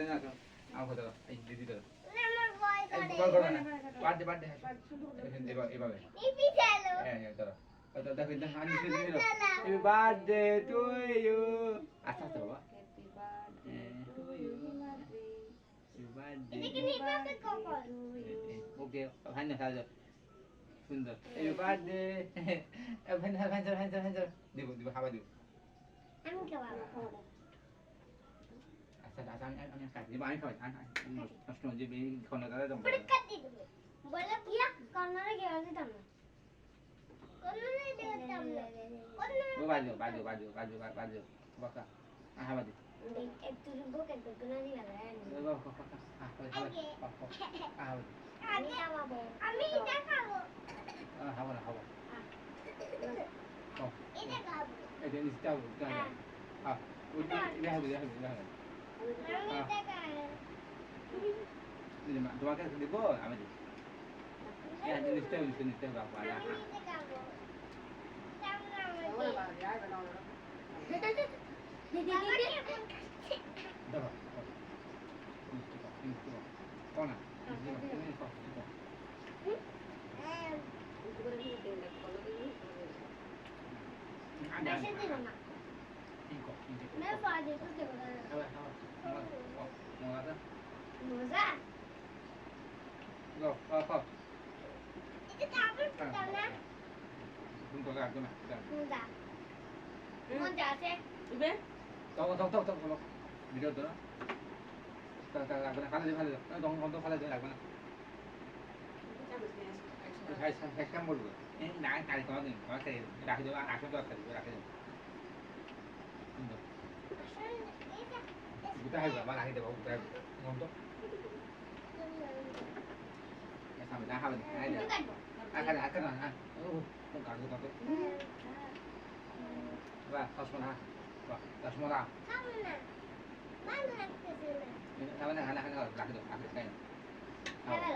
হাতে না আমাকে দাও এই দিদি দাও আমার ভয় এই করে কল করো না বার্থডে এভাবে নিপি চলো হ্যাঁ দাও তো দেখো এটা হানি দিদি দাও হ্যাপি বার্থডে টু ইউ আচ্ছা আচ্ছা বাবা টু ইউ হ্যাপি বার্থডে এদিকে নিপি কখন ওকে ভাই না সাজো সুন্দর হ্যাপি বার্থডে ভাই দিব দিব খাবার দিব আমি খাবো আচ্ছা আচ্ছা আমি কাটি দিব আমি খাই নষ্ট যে খাওয়া দাওয়া দাও পুরো কাটি দেব বলে কিয়া কর্নারে গিয়ে দিতাম না কর্নারে দিতাম না ও বাজো বাকা খাবার দি একটু বুকে গুনা দিলা আমি খাবো আমি এটা খাবো খাবো না খাবো এটা খাবো এটা নিস্তাও ওই এটা হবে আমি এটা খাবো তোমাকে দিব আমি দিব নিশ্চয় বাবা আমি এটা খাবো দেখো কোনা मैं फादर को क्या बता মজা मजा go इसे काबुल पता ना তুমি তো লাগবে না मजा मजा से 이be? 또 ভিডিও তো তা লাগবে না খালি তখন খালি লাগবে না সাই কাম বলবো না তাই কোনো দিন আমাকে রাখি দেবো আসো দরকার রাখি দেবো গুটা হয়ে যাবে রাখি দেবো গুটা মন তো সামনে না হবে না আকার না ও তো গাড়ি তো বা চশমা চশমা खाना मान रखते थे না খানা রাখি দেবো রাখি খাই हेलो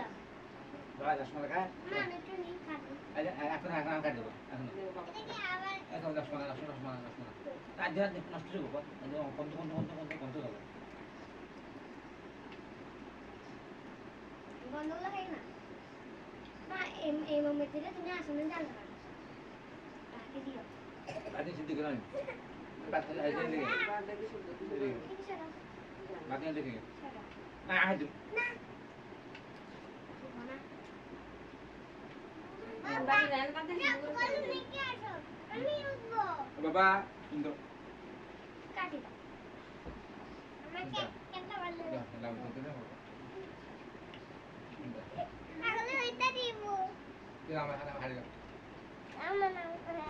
বাবা চশমা খায় मान तो नहीं खाते এখন কাট দেবো এখন देखिए आवाज এখন চশমা তার জন্য নষ্ট হয়ে যাবো কন্ত যাবো बंद हो गया ना ना एम में तेरे तुमने आसमान डाल रहा ताकि दियो বাদি সিদ্ধি করে আমি বাদ করে আইতে লেগে বার্থডে শুরু করতে ठीक है चलो বাদি দেখে चलो না আইতে ना বার্থডে রান বার্থডে मैं শুরু कल করতে लेके आ जाओ আমি উঠবো বাবা সুন্দর কাটি দাও আমাকে কেমন ভালো লাভ করতে না তাহলে ওইটা দিব আমার হাতে হারিয়ে আমার নাম করে